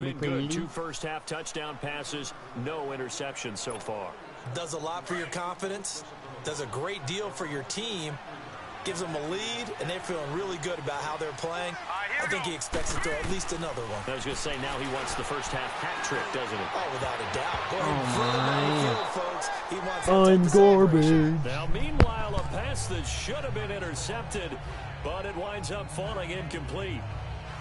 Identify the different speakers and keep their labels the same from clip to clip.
Speaker 1: Been good. 2 first-half touchdown passes, no interceptions so far.
Speaker 2: Does a lot for your confidence, does a great deal for your team, gives them a lead, and they're feeling really good about how they're playing. I think he expects to throw at least another one.
Speaker 1: I was going to say, now he wants the first-half hat trick, doesn't he?
Speaker 2: Oh, without a doubt. Go ahead and throw him on the field, folks. He wants that
Speaker 3: garbage.
Speaker 1: Now, meanwhile, a pass that should have been intercepted, but it winds up falling incomplete.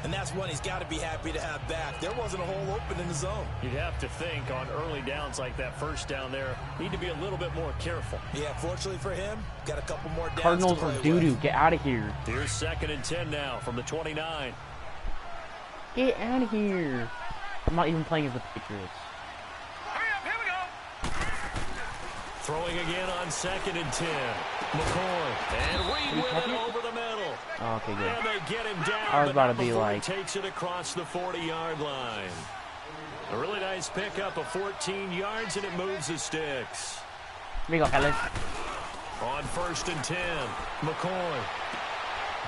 Speaker 2: And that's one he's got to be happy to have back. There wasn't a hole open in the zone.
Speaker 1: You'd have to think on early downs like that first down there, need to be a little bit more careful.
Speaker 2: Yeah, fortunately for him, got a couple more downs
Speaker 3: Cardinals
Speaker 2: to play
Speaker 3: are doo-doo.
Speaker 2: with.
Speaker 3: Get out of here.
Speaker 1: Here's 2nd and 10 now from the 29.
Speaker 3: Get out of here. I'm not even playing as the Patriots.
Speaker 1: Hurry up, here we go. Throwing again on 2nd and 10. McCoy. And Reed with it over the middle.
Speaker 3: Oh, okay, good.
Speaker 1: And they get him down.
Speaker 3: I was about to be like...
Speaker 1: Takes it across the 40-yard line. A really nice pickup of 14 yards, and it moves the sticks.
Speaker 3: Here we go, fellas.
Speaker 1: On 1st and 10, McCoy.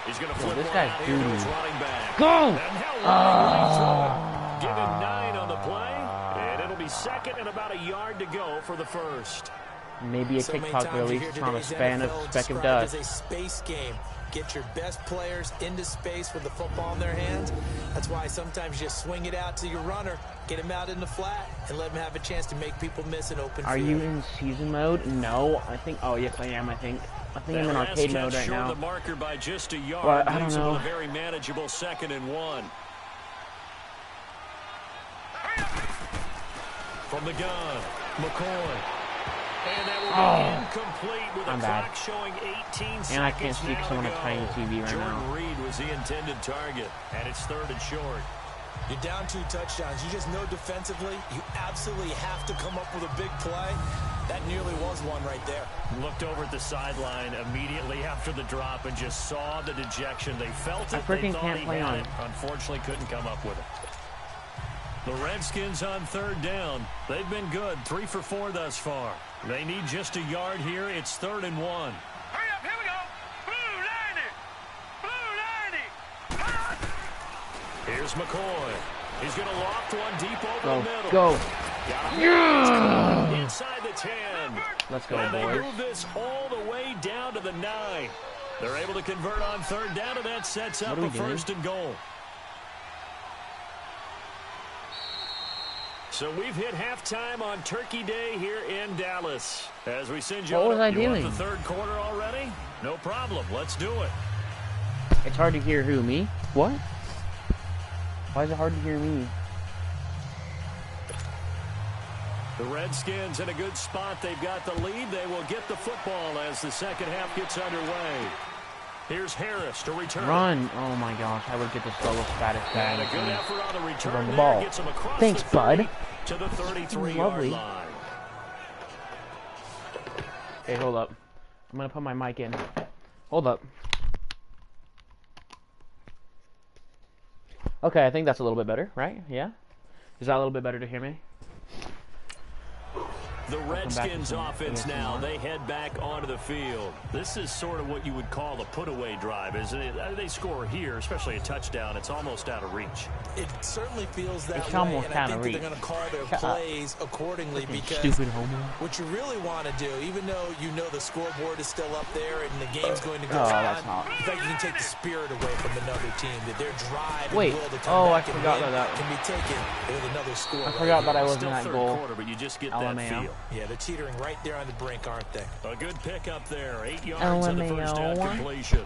Speaker 1: He's going to flip
Speaker 3: this guy's
Speaker 1: out
Speaker 3: doo-doo.
Speaker 1: into his running back.
Speaker 3: Go!
Speaker 1: Give him 9 on the play, and it'll be 2nd and about a yard to go for the first.
Speaker 3: Maybe a TikTok release on a span of speck of dust.
Speaker 2: It's a space game. Get your best players into space with the football in their hands. That's why sometimes you just swing it out to your runner, get him out in the flat, and let him have a chance to make people miss an open field.
Speaker 3: Are you in season mode? No, I think. Oh yes, I am. I think I'm in arcade mode right now.
Speaker 1: The marker by just a yard.
Speaker 3: But I don't know.
Speaker 1: A very manageable 2nd and 1. From the gun, McCoy. And that will be incomplete with a clock showing 18 seconds.
Speaker 3: And I can't see because I'm on a tiny TV right now.
Speaker 1: Jordan Reed was the intended target, and it's 3rd and short.
Speaker 2: You're down 2 touchdowns. You just know defensively, you absolutely have to come up with a big play. That nearly was one right there.
Speaker 1: Looked over at the sideline immediately after the drop and just saw the dejection. They felt it.
Speaker 3: I freaking can't play on it.
Speaker 1: Unfortunately, couldn't come up with it. The Redskins on 3rd down. They've been good, 3 for 4 thus far. They need just a yard here. It's 3rd and 1.
Speaker 4: Hurry up, here we go. Blue 90. Blue 90.
Speaker 1: Here's McCoy. He's going to loft one deep over the middle.
Speaker 3: Go.
Speaker 1: Yeah! Inside the 10.
Speaker 3: Let's go,
Speaker 1: and
Speaker 3: boys.
Speaker 1: They move this all the way down to the 9. They're able to convert on 3rd down, and that sets up a 1st and goal. So we've hit halftime on Turkey Day here in Dallas. As we send you
Speaker 3: what was I
Speaker 1: you
Speaker 3: doing?
Speaker 1: want the 3rd quarter already? No problem. Let's do it.
Speaker 3: It's hard to hear who, me? What? Why is it hard to hear me?
Speaker 1: The Redskins in a good spot. They've got the lead. They will get the football as the 2nd half gets underway. Here's Harris to return.
Speaker 3: Run. Oh my gosh, I would get the slowest, fattest guy.
Speaker 1: And a good effort on the return
Speaker 3: on the ball.
Speaker 1: Gets him across
Speaker 3: Thanks,
Speaker 1: the 30
Speaker 3: bud.
Speaker 1: To the 33-yard line.
Speaker 3: Hey, hold up. I'm going to put my mic in. Hold up. Okay, I think that's a little bit better, right? Yeah? Is that a little bit better to hear me?
Speaker 1: The Redskins offense now, they head back onto the field. This is sort of what you would call a put-away drive, isn't it? They score here, especially a touchdown. It's almost out of reach.
Speaker 2: It certainly feels that
Speaker 3: It's
Speaker 2: way,
Speaker 3: almost
Speaker 2: and I
Speaker 3: out of
Speaker 2: think they're
Speaker 3: reach.
Speaker 2: going to call their plays accordingly because
Speaker 3: stupid homer.
Speaker 2: What you really want to do, even though you know the scoreboard is still up there and the game's going to go on,
Speaker 3: that's not.
Speaker 2: in fact, you can take the spirit away from another team, that their drive
Speaker 3: Wait,
Speaker 2: and will to come back
Speaker 3: I forgot
Speaker 2: and win
Speaker 3: about that.
Speaker 2: can be taken with another score.
Speaker 3: I forgot that I wasn't
Speaker 1: Still
Speaker 3: that
Speaker 1: third
Speaker 3: goal.
Speaker 1: quarter, but you just get
Speaker 3: LMAO.
Speaker 1: that feel.
Speaker 2: Yeah, they're teetering right there on the brink, aren't they?
Speaker 1: A good pickup there. 8 yards on the first down completion.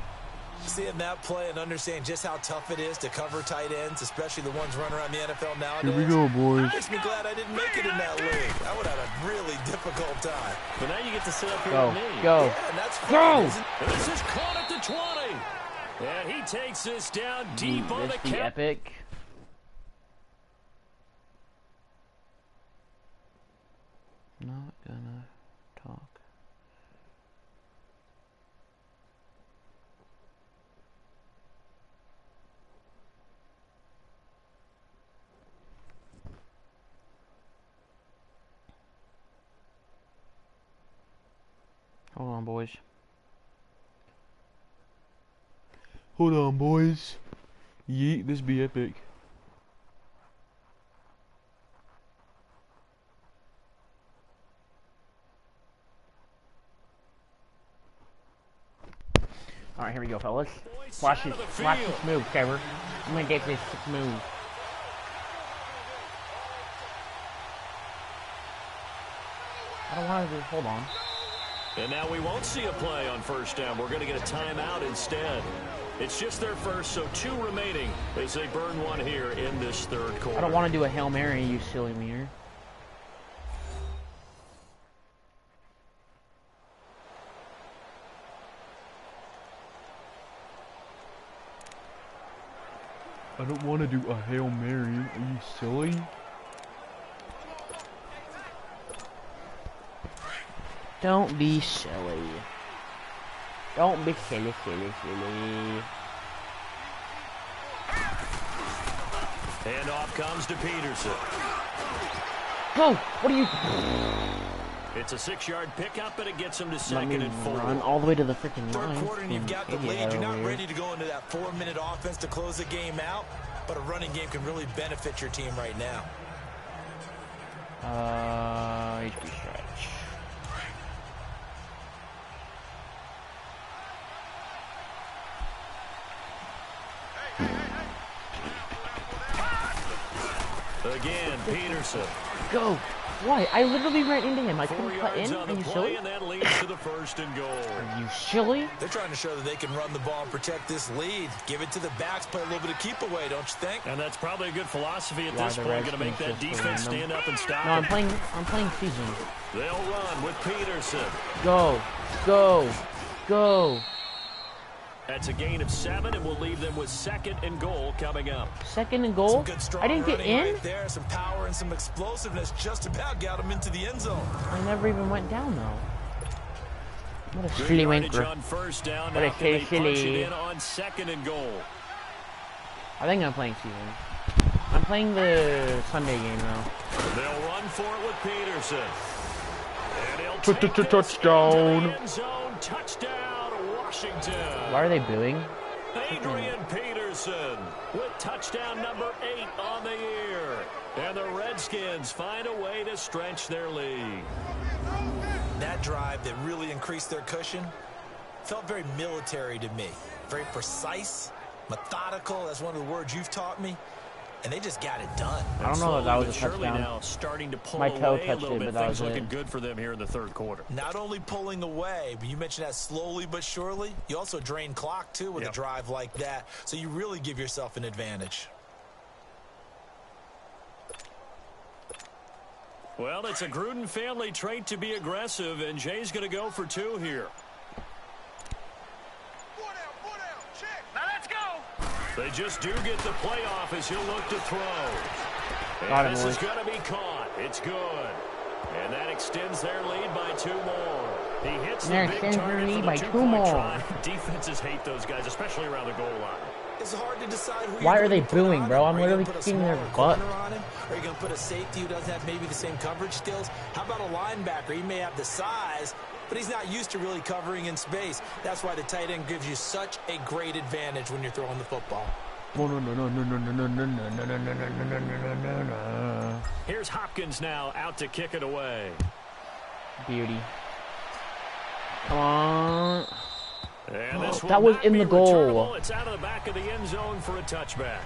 Speaker 2: Seeing that play and understanding just how tough it is to cover tight ends, especially the ones running around the NFL nowadays.
Speaker 3: Here we go, boys.
Speaker 2: Makes me glad I didn't make it in that league. I would have had a really difficult time.
Speaker 1: But now you get to sit up here
Speaker 3: Go,
Speaker 1: with me.
Speaker 3: go,
Speaker 2: Yeah, and that's
Speaker 3: go!
Speaker 1: And this is caught at the 20. And he takes this down deep on the
Speaker 3: This be
Speaker 1: count.
Speaker 3: epic. Not gonna talk. Hold on, boys. Hold on, boys. Yeet, this be epic. All right, here we go, fellas. Watch this move, Trevor. I'm gonna get this move. I don't want to do. Hold on.
Speaker 1: And now we won't see a play on first down. We're going to get a timeout instead. It's just their first, so 2 remaining as they burn one here in this third quarter.
Speaker 3: I don't want to do a Hail Mary, you silly mirror.
Speaker 5: I don't want to do a Hail Mary. Are you silly?
Speaker 3: Don't be silly. Don't be silly, silly, silly.
Speaker 1: Handoff comes to Peterson.
Speaker 3: Go! What are you...
Speaker 1: It's a 6-yard pickup, but it gets him to
Speaker 3: Let me
Speaker 1: second and 4.
Speaker 3: run all the way to the freaking
Speaker 2: Third
Speaker 3: line.
Speaker 2: quarter and you've got the lead. You're not ready to go into that 4-minute offense to close the game out, but a running game can really benefit your team right now.
Speaker 3: HP stretch.
Speaker 1: Again, Peterson.
Speaker 3: Go! Why? I literally ran into him. I
Speaker 1: 4
Speaker 3: couldn't cut
Speaker 1: yards
Speaker 3: in.
Speaker 1: on
Speaker 3: Are
Speaker 1: the
Speaker 3: you
Speaker 1: play,
Speaker 3: silly?
Speaker 1: and that leads to the first and goal.
Speaker 3: Are you silly?
Speaker 2: They're trying to show that they can run the ball and protect this lead. Give it to the backs, play a little bit of keep away, don't you think?
Speaker 1: And that's probably a good philosophy at
Speaker 3: Why
Speaker 1: this
Speaker 3: the
Speaker 1: point. Going to make
Speaker 3: Redskins
Speaker 1: that
Speaker 3: just
Speaker 1: defense
Speaker 3: random?
Speaker 1: stand up and stop
Speaker 3: No,
Speaker 1: it.
Speaker 3: I'm playing season.
Speaker 1: They'll run with Peterson.
Speaker 3: Go! Go! Go!
Speaker 1: That's a gain of 7, and we'll leave them with 2nd and goal coming up.
Speaker 3: 2nd and goal?
Speaker 2: Some good strong
Speaker 3: I didn't get
Speaker 2: running
Speaker 3: in?
Speaker 2: right there. Some power and some explosiveness just about got him into the end zone.
Speaker 3: I never even went down though. What a
Speaker 1: Good
Speaker 3: silly
Speaker 1: yardage
Speaker 3: winker.
Speaker 1: on first down.
Speaker 3: What a
Speaker 1: Now can they punch it
Speaker 3: silly.
Speaker 1: in on 2nd and goal?
Speaker 3: I think I'm playing season. I'm playing the Sunday game though.
Speaker 1: They'll run for it with Peterson. And he'll
Speaker 5: Touchdown.
Speaker 1: take this into the end zone. Touchdown, Washington.
Speaker 3: Why are they booing?
Speaker 1: Adrian Peterson with touchdown number 8 on the year. And the Redskins find a way to stretch their lead.
Speaker 2: That drive that really increased their cushion felt very military to me. Very precise, methodical. That's one of the words you've taught me. And they just got it done.
Speaker 3: I don't know if that was a
Speaker 1: Slowly but surely
Speaker 3: touchdown.
Speaker 1: now starting to pull
Speaker 3: My toe
Speaker 1: away a
Speaker 3: touched
Speaker 1: little
Speaker 3: it,
Speaker 1: bit.
Speaker 3: but that
Speaker 1: Things
Speaker 3: was
Speaker 1: looking
Speaker 3: it.
Speaker 1: good for them here in the third quarter.
Speaker 2: Not only pulling away, but you mentioned that slowly but surely. You also drain clock, too, with a drive like that. So you really give yourself an advantage.
Speaker 1: Well, it's a Gruden family trait to be aggressive, and Jay's going to go for 2 here.
Speaker 4: Now let's go.
Speaker 1: They just do get the playoff as he'll look to throw.
Speaker 3: Got
Speaker 1: And
Speaker 3: it,
Speaker 1: this is
Speaker 3: boys.
Speaker 1: going to be caught. It's good. And that extends their lead by 2 more. He hits the
Speaker 3: That
Speaker 1: big
Speaker 3: extends their
Speaker 1: target
Speaker 3: lead
Speaker 1: for the
Speaker 3: by 2
Speaker 1: 2-point
Speaker 3: more.
Speaker 1: try. Defenses hate those guys, especially around the goal line.
Speaker 2: It's hard to decide who
Speaker 3: Why
Speaker 2: you're
Speaker 3: are they
Speaker 2: gonna put
Speaker 3: booing,
Speaker 2: on
Speaker 3: bro?
Speaker 2: him.
Speaker 3: I'm
Speaker 2: Are you gonna
Speaker 3: literally
Speaker 2: put a
Speaker 3: kicking their
Speaker 2: smaller
Speaker 3: butt.
Speaker 2: corner on him? Are you going to put a safety who doesn't have maybe the same coverage skills? How about a linebacker? He may have the size, but he's not used to really covering in space. That's why the tight end gives you such a great advantage when you're throwing the football.
Speaker 1: Here's Hopkins now out to kick it away.
Speaker 3: Beauty. Come on.
Speaker 1: And this will
Speaker 3: That was
Speaker 1: not
Speaker 3: in
Speaker 1: be
Speaker 3: the goal.
Speaker 1: returnable. It's out of the back of the end zone for a touchback.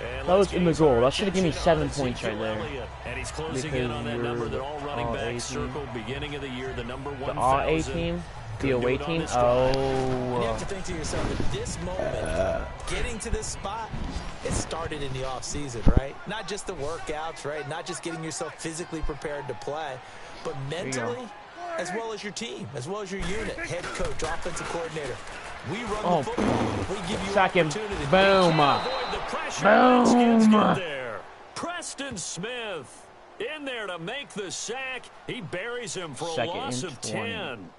Speaker 1: And
Speaker 3: That was
Speaker 1: let's
Speaker 3: in the
Speaker 1: gaze
Speaker 3: goal.
Speaker 1: our
Speaker 3: That should have given me
Speaker 1: attention
Speaker 3: 7
Speaker 1: on
Speaker 3: points right
Speaker 1: Ezekiel
Speaker 3: there.
Speaker 1: Elliott. And he's closing in
Speaker 3: Because
Speaker 1: on that
Speaker 3: you're
Speaker 1: number that all running
Speaker 3: all
Speaker 1: backs
Speaker 3: 18.
Speaker 1: circled beginning of the year, the number
Speaker 3: The
Speaker 1: 1,000.
Speaker 3: A team? The away team?
Speaker 2: And you
Speaker 3: Oh.
Speaker 2: have to think to yourself, at this moment, getting to this spot, it started in the offseason, right? Not just the workouts, right? Not just getting yourself physically prepared to play, but
Speaker 3: you go.
Speaker 2: mentally, as well as your team, as well as your unit, head coach, offensive coordinator. We run
Speaker 3: Oh.
Speaker 2: the football. We give you
Speaker 3: Sack him.
Speaker 2: opportunity.
Speaker 3: Boom.
Speaker 1: Avoid the pressure. Redskins
Speaker 3: Boom.
Speaker 1: get there. Preston Smith in there to make the sack. He buries him for a
Speaker 3: Second
Speaker 1: loss
Speaker 3: and
Speaker 1: of
Speaker 3: 20.
Speaker 1: 10.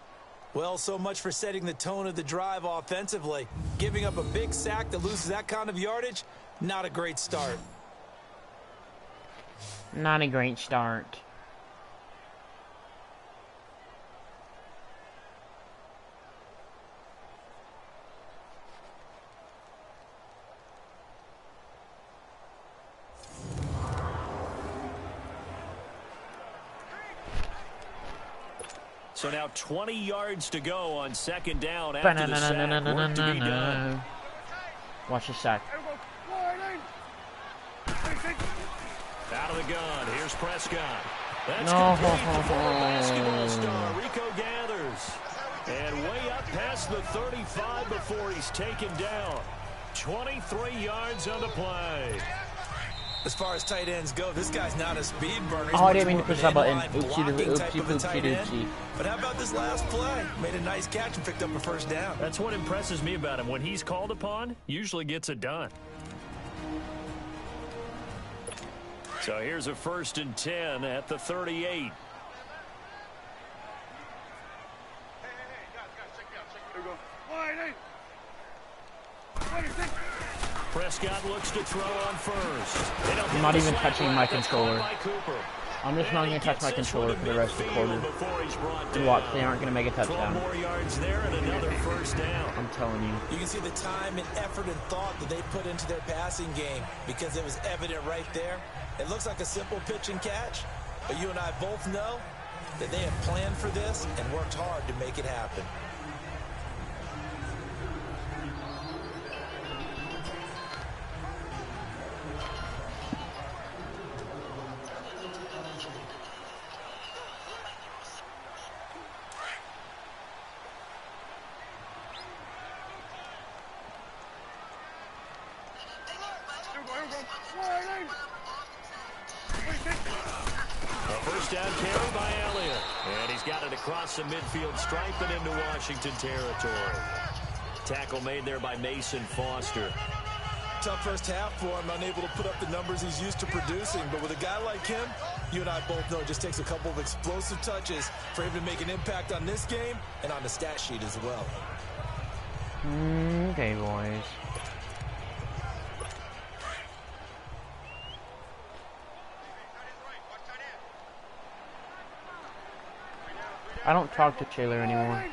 Speaker 2: Well, so much for setting the tone of the drive offensively. Giving up a big sack that loses that kind of yardage, not a great start.
Speaker 3: Not a great start.
Speaker 1: So now 20 yards to go on second down after the sack. Work to be done.
Speaker 3: Watch the sack.
Speaker 1: Out of the gun. Here's Prescott. That's
Speaker 3: No.
Speaker 1: complete to former basketball star Rico Gathers. And way up past the 35 before he's taken down. 23 yards on the play.
Speaker 2: As far as tight ends go, this guy's not a speed burner.
Speaker 3: Oh, I didn't mean to push that button. Oopsie.
Speaker 2: But how about this last play? Made a nice catch and picked up a first down.
Speaker 1: That's what impresses me about him. When he's called upon, usually gets it done. So here's a 1st and 10 at the 38. Prescott looks to throw on first.
Speaker 3: I'm not even touching my controller. I'm just not going to touch my controller for the rest of the quarter. And watch, they aren't going to make a touchdown.
Speaker 1: 12 more yards there and another first down.
Speaker 3: I'm telling you.
Speaker 2: You can see the time and effort and thought that they put into their passing game because it was evident right there. It looks like a simple pitch and catch, but you and I both know that they have planned for this and worked hard to make it happen.
Speaker 1: Down carry by Elliott. And he's got it across the midfield stripe and into Washington territory. Tackle made there by Mason Foster.
Speaker 2: Tough first half for him, unable to put up the numbers he's used to producing. But with a guy like him, you and I both know it just takes a couple of explosive touches for him to make an impact on this game and on the stat sheet as well.
Speaker 3: Okay, boys. I don't talk to Taylor anymore.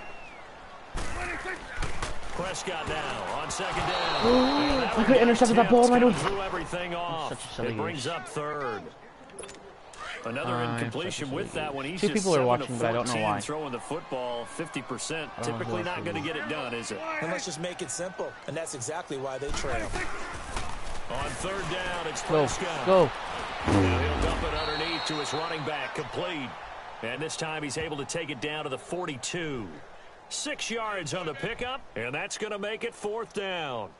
Speaker 1: Prescott now on second down.
Speaker 3: I could intercept that ball. I don't.
Speaker 1: Threw everything off. It brings up third. Another incompletion with that one. He's
Speaker 3: Two
Speaker 1: just
Speaker 3: people are watching, but I don't know why.
Speaker 1: Throwing the football 50%. Typically not going to get it done, is it?
Speaker 2: And let's just make it simple. And that's exactly why they trail.
Speaker 1: On third down, it's Prescott.
Speaker 3: Go.
Speaker 1: And he'll dump it underneath to his running back, complete. And this time he's able to take it down to the 42. 6 yards on the pickup, and that's going to make it 4th down.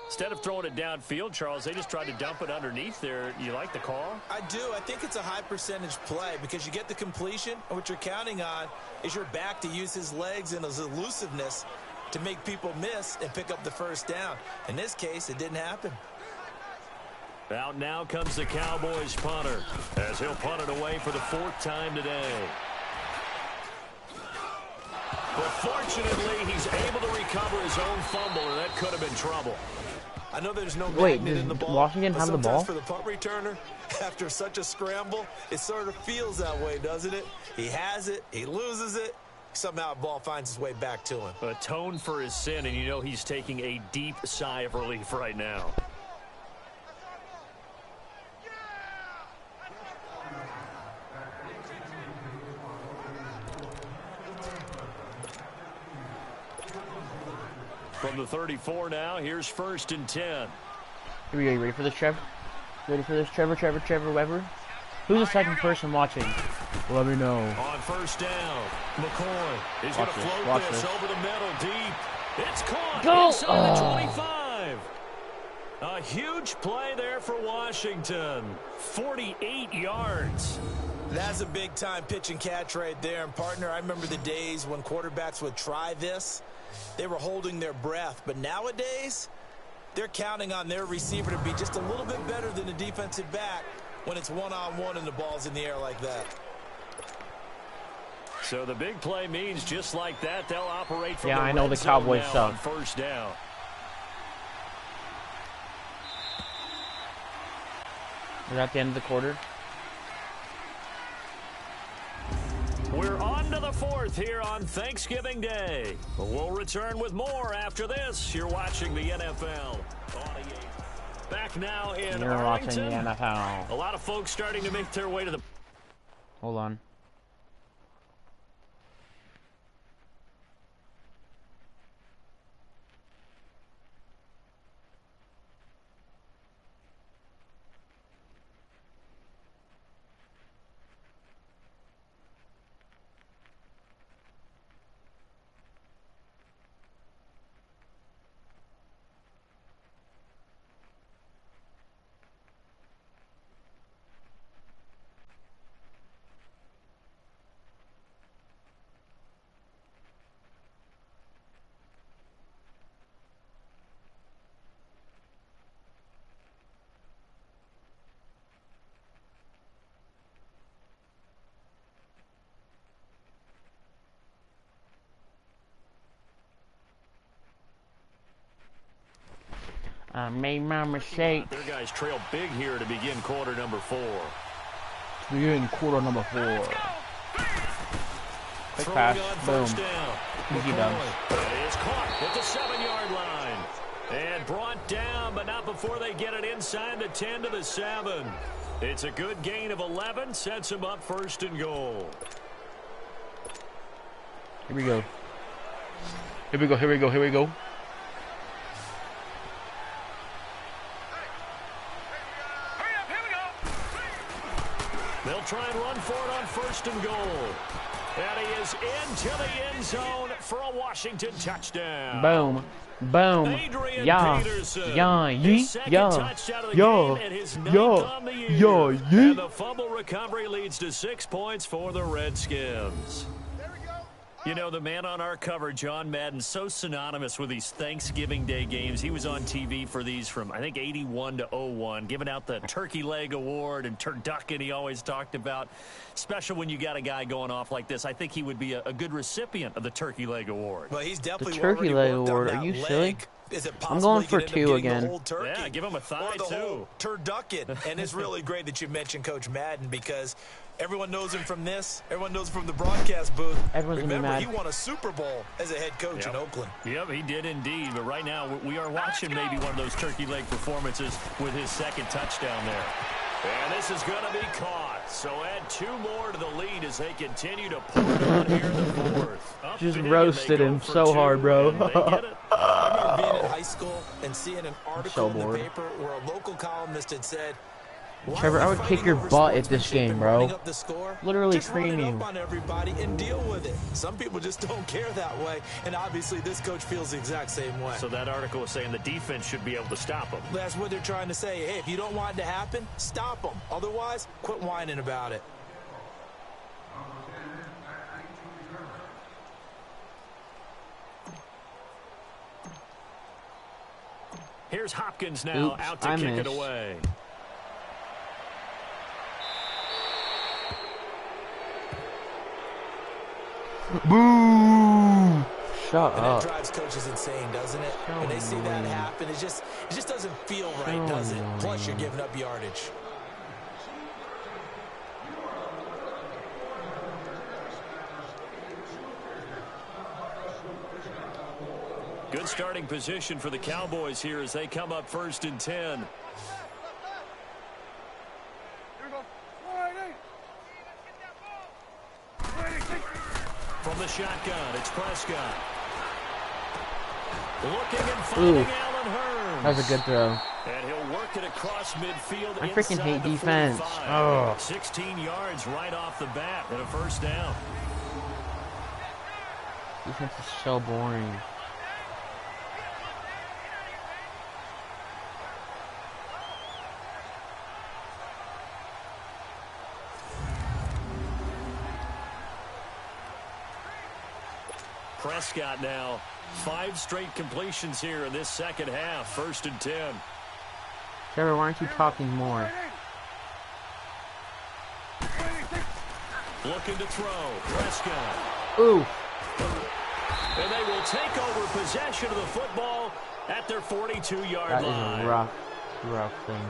Speaker 1: Instead of throwing it downfield, Charles, they just tried to dump it underneath there. You like the call?
Speaker 2: I do. I think it's a high percentage play because you get the completion, and what you're counting on is your back to use his legs and his elusiveness to make people miss and pick up the first down. In this case, it didn't happen.
Speaker 1: Out now comes the Cowboys punter as he'll punt it away for the 4th time today. But fortunately, he's able to recover his own fumble, or that could have been trouble.
Speaker 2: I know there's no
Speaker 3: magnet
Speaker 2: in the ball.
Speaker 3: Washington have the ball?
Speaker 2: For the punt returner, after such a scramble, it sort of feels that way, doesn't it? He has it, he loses it, somehow the ball finds its way back to him.
Speaker 1: Atone for his sin, and you know he's taking a deep sigh of relief right now. From the 34 now, here's 1st and 10.
Speaker 3: Here we go. You ready for this, Trev? Ready for this, Trevor Weber? Who's the second person watching?
Speaker 5: Let me know.
Speaker 1: On 1st down, McCoy is going to float this over the middle deep. It's caught inside the 25. A huge play there for Washington. 48 yards.
Speaker 2: That's a big-time pitch and catch right there. And, partner, I remember the days when quarterbacks would try this. They were holding their breath. But nowadays, they're counting on their receiver to be just a little bit better than the defensive back when it's one-on-one and the ball's in the air like that.
Speaker 1: So the big play means just like that, they'll operate from
Speaker 3: I know the Cowboys suck.
Speaker 1: On 1st down.
Speaker 3: We're at the end of the quarter.
Speaker 1: We're on to the 4th here on Thanksgiving Day. We'll return with more after this. You're watching the NFL. Back now in
Speaker 3: You're
Speaker 1: Arlington.
Speaker 3: watching the NFL.
Speaker 1: A lot of folks starting to make their way to the...
Speaker 3: Hold on. I made my mistake.
Speaker 1: Their guys trail big here to begin quarter number 4.
Speaker 3: We're in quarter number 4. Quick pass. Boom. Easy dubs.
Speaker 1: It is caught at the 7-yard line. And brought down, but not before they get it inside the 10 to the 7. It's a good gain of 11. Sets them up 1st and goal.
Speaker 3: Here we go. Here we go. Here we go. Here we go.
Speaker 1: They'll try and run for it on 1st and goal. And he is into the end zone for a Washington touchdown.
Speaker 3: Boom. Boom.
Speaker 1: Adrian
Speaker 3: Yeah.
Speaker 1: Peterson.
Speaker 3: Yeah.
Speaker 1: His second
Speaker 3: Yeah.
Speaker 1: touchdown of the
Speaker 3: Yeah.
Speaker 1: game and his 9th
Speaker 3: Yeah.
Speaker 1: on the year.
Speaker 3: Yeah.
Speaker 1: And the fumble recovery leads to 6 points for the Redskins. You know, the man on our cover, John Madden, so synonymous with these Thanksgiving Day games. He was on TV for these from, I think, 81 to 01, giving out the Turkey Leg Award and turducken he always talked about. Special when you got a guy going off like this. I think he would be a good recipient of the Turkey Leg Award.
Speaker 2: Well, he's definitely
Speaker 3: The Turkey Leg Award. Are you silly?
Speaker 2: Is it
Speaker 3: I'm going for 2 again.
Speaker 1: Yeah, give him a thigh,
Speaker 2: or the
Speaker 1: too.
Speaker 2: whole turducken. And it's really great that you mentioned Coach Madden because everyone knows him from this. Everyone knows him from the broadcast booth.
Speaker 3: Everyone's gonna be
Speaker 2: Remember,
Speaker 3: mad.
Speaker 2: he won a Super Bowl as a head coach in Oakland.
Speaker 1: Yep, he did indeed. But right now, we are watching maybe one of those turkey leg performances with his second touchdown there. And this is going to be caught. So add 2 more to the lead as they continue to pour it on here in the 4th. Up
Speaker 3: Just
Speaker 1: big,
Speaker 3: roasted
Speaker 1: and they go
Speaker 3: him
Speaker 1: for
Speaker 3: so
Speaker 1: 2,
Speaker 3: hard, bro.
Speaker 1: and they get it.
Speaker 2: I remember being in high school and seeing an article in the
Speaker 3: bored.
Speaker 2: paper where a local columnist had said,
Speaker 3: Trevor, I would kick your butt at this game, bro. Literally
Speaker 2: just run it
Speaker 3: cream you.
Speaker 2: up on everybody and deal with it. Some people just don't care that way, and obviously this coach feels the exact same way.
Speaker 1: So that article was saying the defense should be able to stop him.
Speaker 2: That's what they're trying to say. Hey, if you don't want it to happen, stop them. Otherwise, quit whining about it.
Speaker 1: Here's Hopkins now
Speaker 3: Oops,
Speaker 1: out to
Speaker 3: I
Speaker 1: kick it
Speaker 3: missed.
Speaker 1: away.
Speaker 3: Boo! Shut
Speaker 2: And
Speaker 3: up.
Speaker 2: that drives coaches insane, doesn't it?
Speaker 3: So
Speaker 2: When they see that
Speaker 3: annoying.
Speaker 2: happen, it just doesn't feel right,
Speaker 3: So
Speaker 2: does it? Plus, you're
Speaker 3: annoying.
Speaker 2: giving up yardage.
Speaker 1: Good starting position for the Cowboys here as they come up 1st and 10. From the shotgun, it's Prescott. Looking and finding Allen Hurns.
Speaker 3: That was a good throw.
Speaker 1: And he'll work it across midfield.
Speaker 3: I freaking
Speaker 1: inside
Speaker 3: hate
Speaker 1: the
Speaker 3: defense.
Speaker 1: 45.
Speaker 3: Oh.
Speaker 1: 16 yards right off the bat and a 1st down.
Speaker 3: Defense is so boring.
Speaker 1: Prescott now 5 straight completions here in this second half. 1st and 10.
Speaker 3: Trevor, why aren't you talking more?
Speaker 1: Looking to throw. Prescott.
Speaker 3: Ooh.
Speaker 1: And they will take over possession of the football at their 42-yard
Speaker 3: That
Speaker 1: line.
Speaker 3: is a rough thing.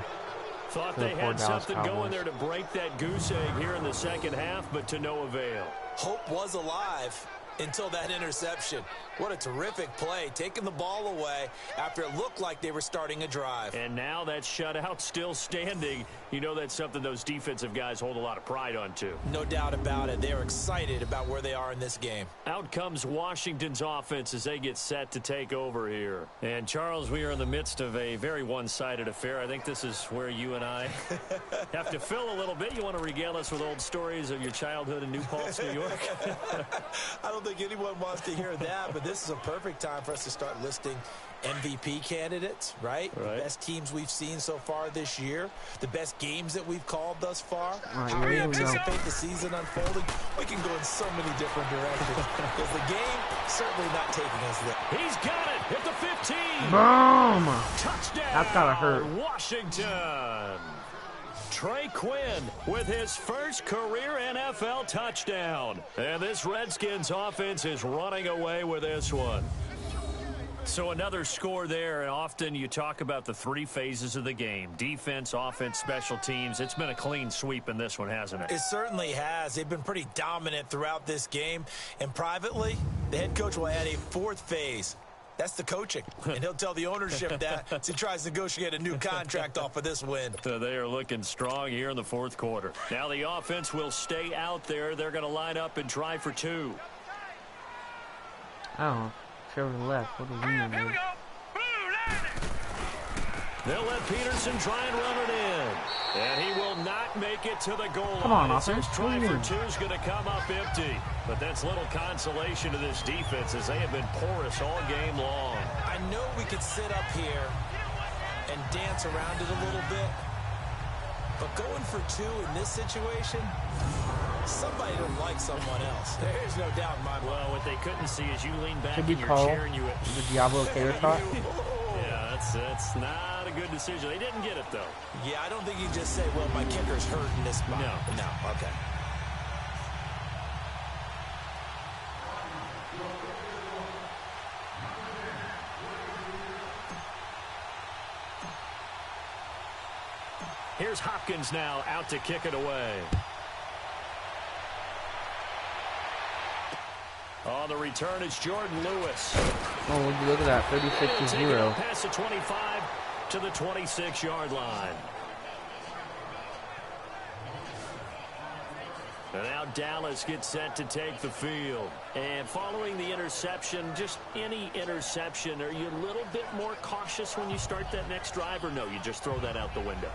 Speaker 1: Thought
Speaker 3: for the
Speaker 1: they
Speaker 3: poor
Speaker 1: had
Speaker 3: Dallas
Speaker 1: something
Speaker 3: Cowboys.
Speaker 1: going there to break that goose egg here in the second half, but to no avail.
Speaker 2: Hope was alive until that interception. What a terrific play, taking the ball away after it looked like they were starting a drive.
Speaker 1: And now that shutout still standing. You know that's something those defensive guys hold a lot of pride on, too.
Speaker 2: No doubt about it. They are excited about where they are in this game.
Speaker 1: Out comes Washington's offense as they get set to take over here. And, Charles, we are in the midst of a very one-sided affair. I think this is where you and I have to fill a little bit. You want to regale us with old stories of your childhood in New Paltz, New York?
Speaker 2: I don't think anyone wants to hear that, but this is a perfect time for us to start listing MVP candidates, right? The best teams we've seen so far this year, the best games that we've called thus far,
Speaker 3: right,
Speaker 2: how we
Speaker 3: here we go.
Speaker 2: anticipate the season unfolding. We can go in so many different directions because the game certainly not taking us there.
Speaker 1: He's got it at the 15.
Speaker 3: Boom!
Speaker 1: Touchdown.
Speaker 3: That's gotta hurt.
Speaker 1: Washington. Trey Quinn with his first career NFL touchdown. And this Redskins offense is running away with this one. So another score there, and often you talk about the three phases of the game. Defense, offense, special teams. It's been a clean sweep in this one, hasn't it?
Speaker 2: It certainly has. They've been pretty dominant throughout this game. And privately, the head coach will add a fourth phase. That's the coaching. And he'll tell the ownership that as he tries to negotiate a new contract off of this win.
Speaker 1: So they are looking strong here in the fourth quarter. Now the offense will stay out there. They're going to line up and try for two.
Speaker 3: Oh, show to the left. What do we
Speaker 4: Here
Speaker 3: know?
Speaker 4: we go. Blue line.
Speaker 1: They'll let Peterson try and run it in. And he will not make it to the goal line.
Speaker 3: Come on,
Speaker 1: So
Speaker 3: offense.
Speaker 1: his try for two is going to come up empty. But that's little consolation to this defense as they have been porous all game long.
Speaker 2: I know we could sit up here and dance around it a little bit. But going for two in this situation, somebody don't like someone else. There's no doubt in my mind.
Speaker 1: Well, what they couldn't see is you lean back
Speaker 3: Should
Speaker 1: in
Speaker 3: we
Speaker 1: your
Speaker 3: call
Speaker 1: chair and you...
Speaker 3: the Diablo tater tot?
Speaker 1: Yeah, that's not a good decision. They didn't get it, though.
Speaker 2: Yeah, I don't think you just say, well, my kicker's hurt in this spot. No, okay.
Speaker 1: Here's Hopkins now out to kick it away. On the return, it's Jordan Lewis.
Speaker 3: Oh, would you look at that? 36-0.
Speaker 1: Pass the 25 to the 26-yard line. And now Dallas gets set to take the field. And following the interception, just any interception, are you a little bit more cautious when you start that next drive, or no, you just throw that out the window?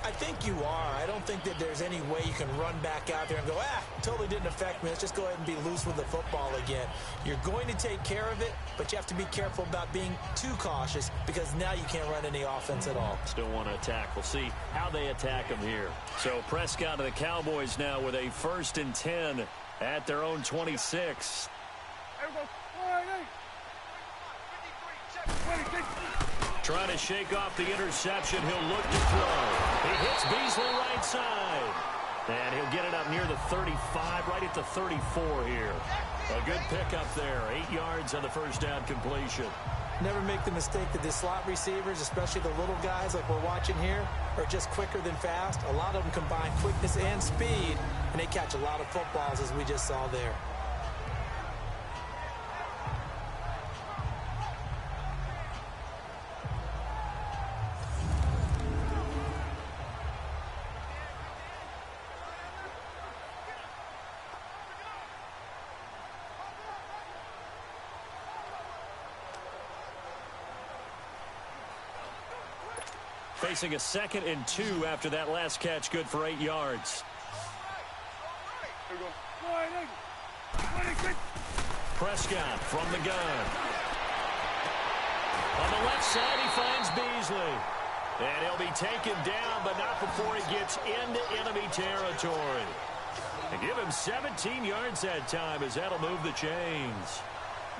Speaker 2: I think you are. I don't think that there's any way you can run back out there and go, totally didn't affect me. Let's just go ahead and be loose with the football again. You're going to take care of it, but you have to be careful about being too cautious because now you can't run any offense at all.
Speaker 1: Still want to attack. We'll see how they attack them here. So Prescott and the Cowboys now with a 1st and 10 at their own 26.
Speaker 4: Here we go. 23, 26.
Speaker 1: Trying to shake off the interception. He'll look to throw. He hits Beasley right side. And he'll get it up near the 35, right at the 34 here. A good pickup there. 8 yards on the first down completion.
Speaker 2: Never make the mistake that the slot receivers, especially the little guys like we're watching here, are just quicker than fast. A lot of them combine quickness and speed, and they catch a lot of footballs as we just saw there.
Speaker 1: Facing a 2nd and 2 after that last catch, good for 8 yards.
Speaker 4: Here we go. 26.
Speaker 1: Prescott from the gun. On the left side, he finds Beasley. And he'll be taken down, but not before he gets into enemy territory. And give him 17 yards that time as that'll move the chains.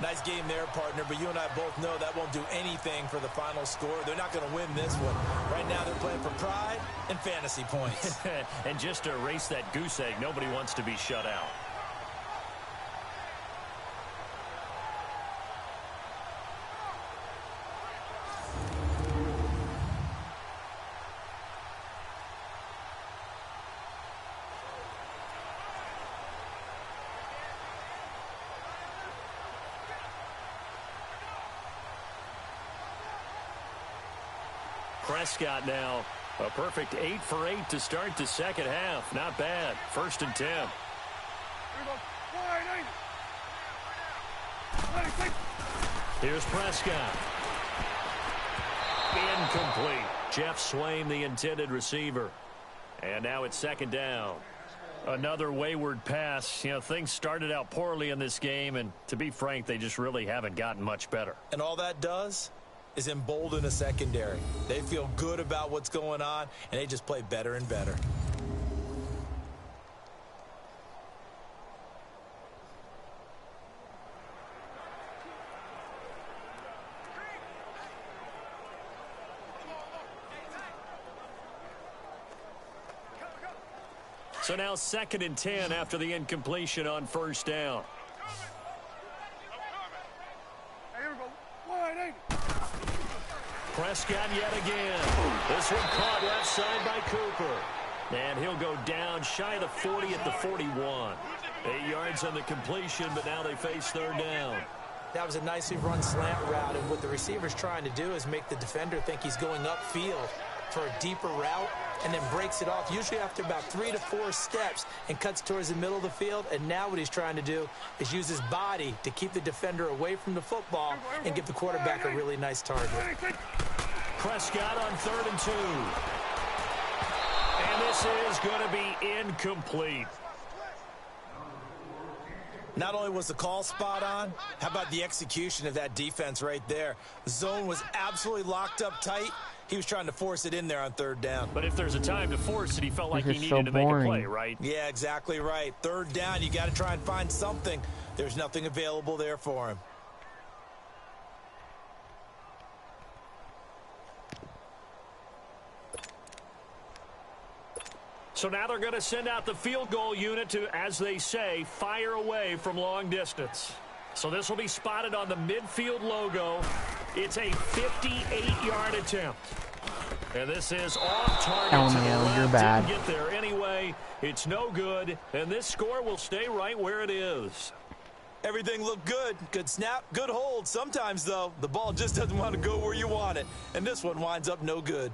Speaker 2: Nice game there, partner, but you and I both know that won't do anything for the final score. They're not going to win this one. Right now they're playing for pride and fantasy points.
Speaker 1: And just to erase that goose egg, nobody wants to be shut out. Prescott now, a perfect 8 for 8 to start the second half. Not bad. 1st and 10.
Speaker 4: Here we go. 26.
Speaker 1: Here's Prescott. Incomplete. Jeff Swain, the intended receiver. And now it's 2nd down. Another wayward pass. You know, things started out poorly in this game, and to be frank, they just really haven't gotten much better.
Speaker 2: And all that does is embolden a secondary. They feel good about what's going on, and they just play better and better.
Speaker 1: So now 2nd and 10 after the incompletion on 1st down.
Speaker 4: Here we go. 180.
Speaker 1: Prescott yet again. This one caught left side by Cooper. And he'll go down shy of the 40 at the 41. 8 yards on the completion, but now they face third down.
Speaker 2: That was a nicely run slant route, and what the receiver's trying to do is make the defender think he's going upfield for a deeper route, and then breaks it off, usually after about 3 to 4 steps, and cuts towards the middle of the field. And now what he's trying to do is use his body to keep the defender away from the football and give the quarterback a really nice target.
Speaker 1: Prescott on 3rd and 2. And this is going to be incomplete.
Speaker 2: Not only was the call spot on, how about the execution of that defense right there? The zone was absolutely locked up tight. He was trying to force it in there on 3rd down.
Speaker 1: But if there's a time to force it, he felt like he needed
Speaker 3: so
Speaker 1: to make a
Speaker 3: boring.
Speaker 1: play, right?
Speaker 2: Yeah, exactly right. 3rd down, you got to try and find something. There's nothing available there for him.
Speaker 1: So now they're going to send out the field goal unit to, as they say, fire away from long distance. So this will be spotted on the midfield logo. It's a 58-yard attempt. And this is off target to the left.
Speaker 3: You're bad.
Speaker 1: Didn't get there anyway. It's no good. And this score will stay right where it is.
Speaker 2: Everything looked good. Good snap, good hold. Sometimes, though, the ball just doesn't want to go where you want it. And this one winds up no good.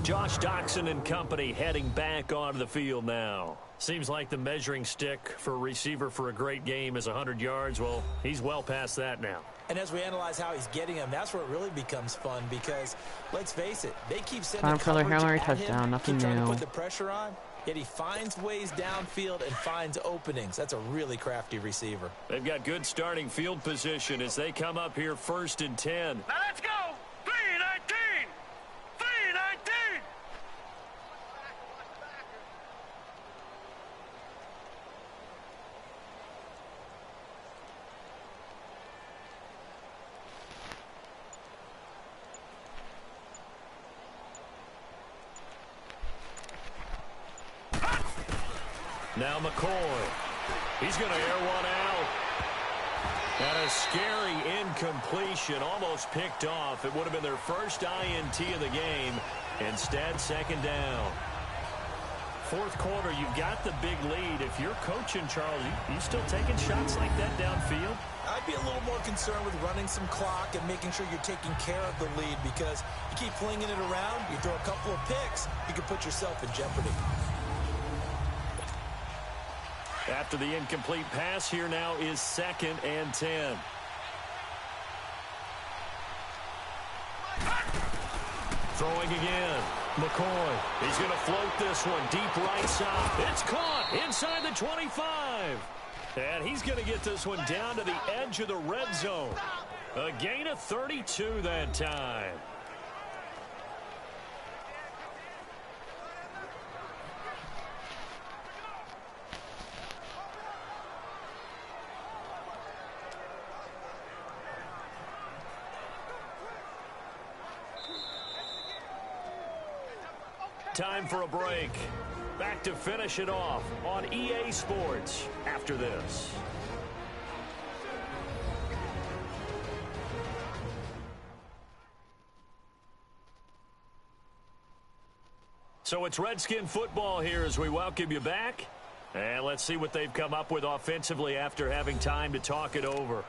Speaker 1: Josh Doxson and company heading back onto the field now. Seems like the measuring stick for a receiver for a great game is 100 yards. Well, he's well past that now.
Speaker 2: And as we analyze how he's getting them, that's where it really becomes fun because, let's face it, they keep sending
Speaker 3: Time for their
Speaker 2: coverage
Speaker 3: Hail Mary
Speaker 2: at
Speaker 3: touchdown,
Speaker 2: him,
Speaker 3: nothing
Speaker 2: keep trying to
Speaker 3: new.
Speaker 2: put the pressure on, yet he finds ways downfield and finds openings. That's a really crafty receiver.
Speaker 1: They've got good starting field position as they come up here 1st and 10.
Speaker 4: Now let's go. 3-19. 3-19.
Speaker 1: Now McCoy. He's going to air one out. And a scary incompletion, almost picked off. It would have been their first INT of the game. Instead, 2nd down. 4th quarter, you've got the big lead. If you're coaching, Charles, you still taking shots like that downfield?
Speaker 2: I'd be a little more concerned with running some clock and making sure you're taking care of the lead because you keep flinging it around, you throw a couple of picks, you can put yourself in jeopardy.
Speaker 1: After the incomplete pass, here now is 2nd and 10. Throwing again. McCoy. He's going to float this one deep right side. It's caught inside the 25. And he's going to get this one down to the edge of the red zone. A gain of 32 that time. Time for a break. Back to finish it off on EA Sports after this. So it's Redskin football here as we welcome you back. And let's see what they've come up with offensively after having time to talk it over.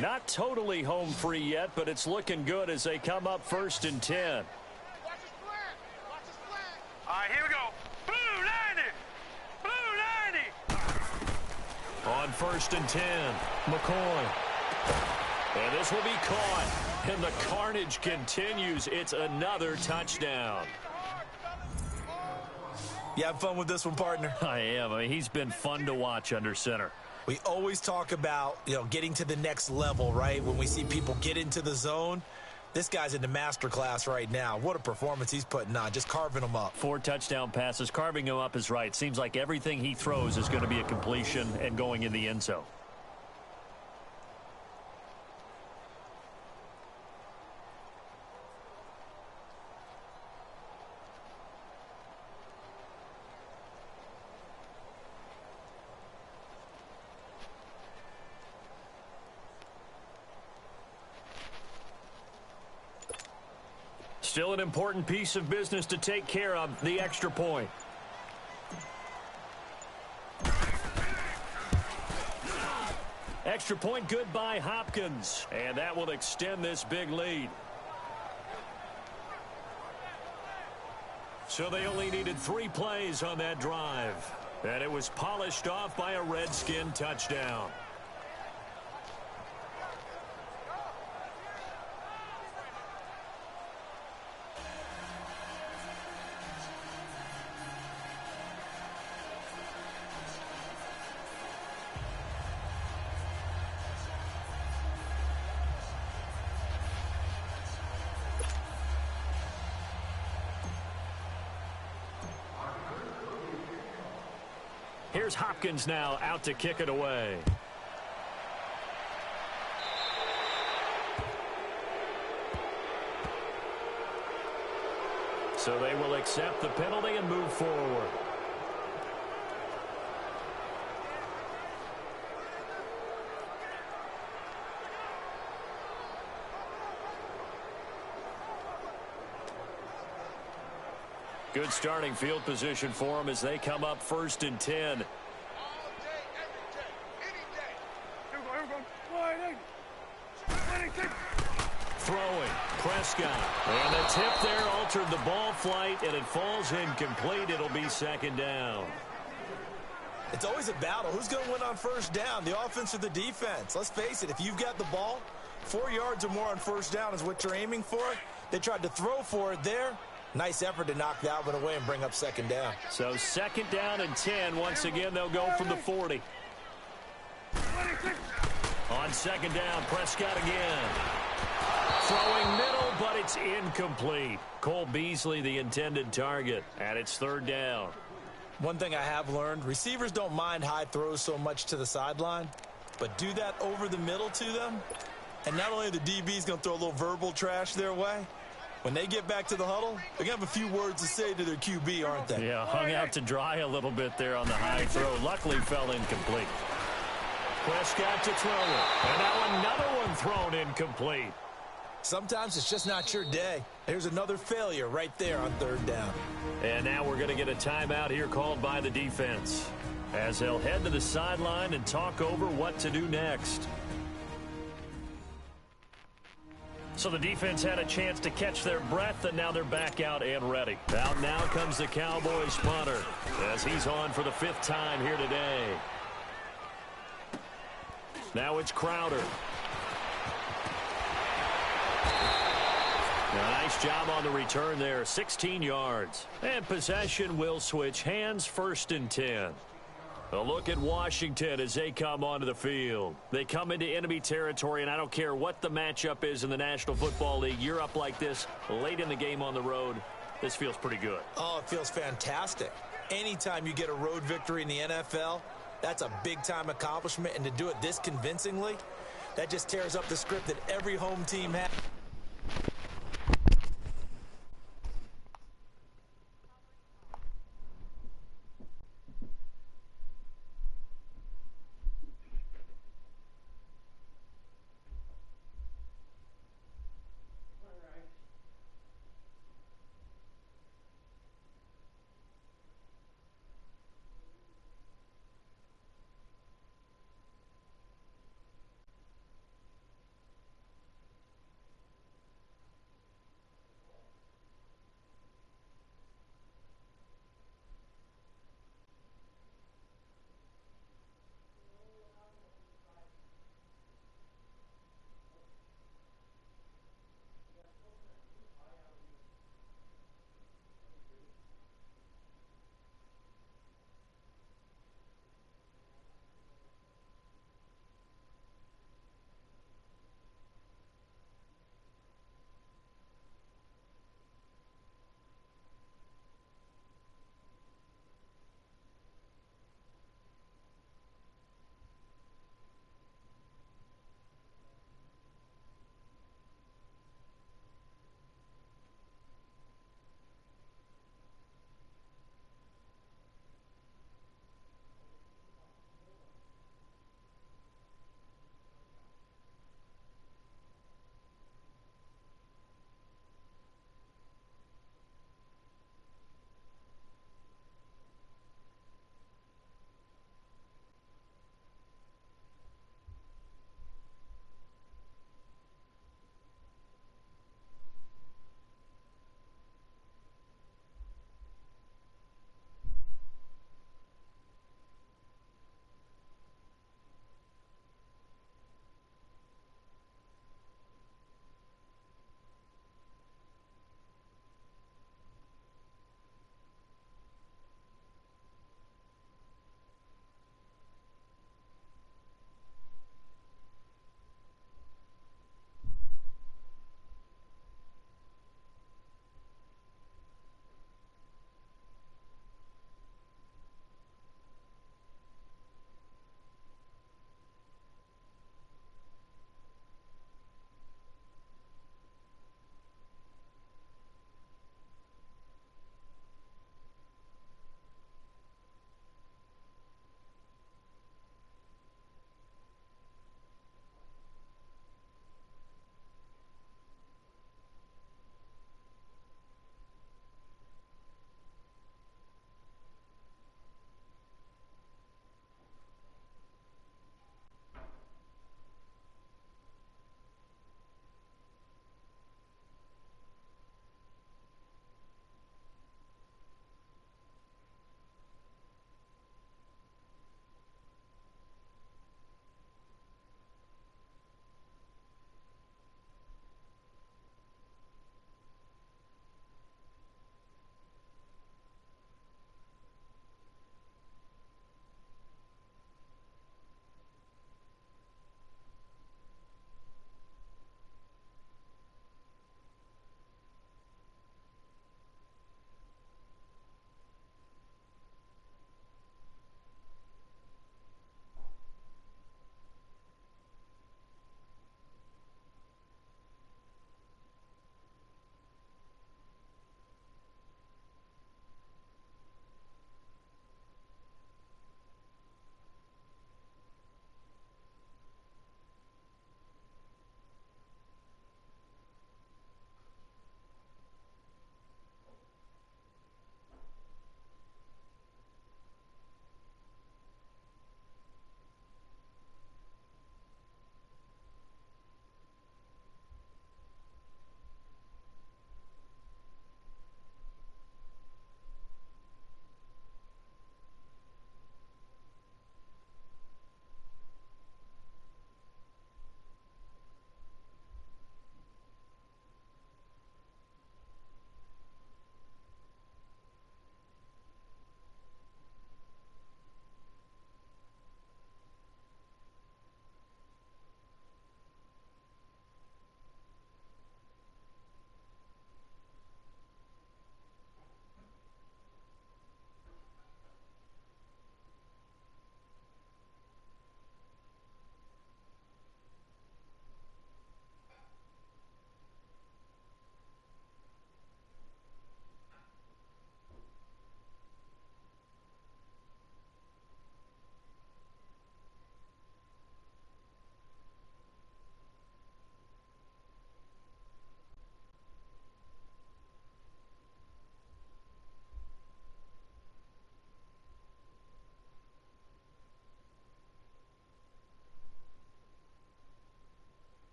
Speaker 1: Not totally home free yet, but it's looking good as they come up 1st and 10.
Speaker 4: Watch his flag. Watch his flag. All right, here we go. Blue 90. Blue 90.
Speaker 1: On 1st and 10, McCoy. And this will be caught. And the carnage continues. It's another touchdown.
Speaker 2: You have fun with this one, partner?
Speaker 1: I am. I mean, he's been fun to watch under center.
Speaker 2: We always talk about, getting to the next level, right? When we see people get into the zone, This guy's in the master class right now. What a performance he's putting on, just carving them up.
Speaker 1: 4 touchdown passes. Carving him up is right. Seems like everything he throws is going to be a completion and going in the end zone. Still an important piece of business to take care of, the extra point. Extra point good by Hopkins, and that will extend this big lead. So they only needed 3 plays on that drive, and it was polished off by a Redskin touchdown. Here's Hopkins now out to kick it away. So they will accept the penalty and move forward. Good starting field position for them as they come up 1st and 10.
Speaker 4: All day, every day, any day. Here we go.
Speaker 1: Throwing, Prescott. And the tip there altered the ball flight, and it falls incomplete. It'll be 2nd down.
Speaker 2: It's always a battle. Who's going to win on 1st down, the offense or the defense? Let's face it, if you've got the ball, 4 yards or more on 1st down is what you're aiming for. They tried to throw for it there. Nice effort to knock that one away and bring up 2nd down.
Speaker 1: So 2nd down and 10. Once again, they'll go from the 40. On 2nd down, Prescott again. Throwing middle, but it's incomplete. Cole Beasley, the intended target, and it's 3rd down.
Speaker 2: One thing I have learned, receivers don't mind high throws so much to the sideline, but do that over the middle to them, and not only are the DBs going to throw a little verbal trash their way, when they get back to the huddle, they're going to have a few words to say to their QB, aren't they?
Speaker 1: Yeah, hung out to dry a little bit there on the high throw. Luckily fell incomplete. Prescott to throw it. And now another one thrown incomplete.
Speaker 2: Sometimes it's just not your day. Here's another failure right there on 3rd down.
Speaker 1: And now we're going to get a timeout here called by the defense, as they'll head to the sideline and talk over what to do next. So the defense had a chance to catch their breath, and now they're back out and ready. Out now comes the Cowboys punter, as he's on for the 5th time here today. Now it's Crowder. Nice job on the return there, 16 yards. And possession will switch hands, 1st and 10. A look at Washington as they come onto the field. They come into enemy territory, and I don't care what the matchup is in the National Football League. You're up like this late in the game on the road. This feels pretty good.
Speaker 2: Oh, it feels fantastic. Anytime you get a road victory in the NFL, that's a big-time accomplishment, and to do it this convincingly, that just tears up the script that every home team has.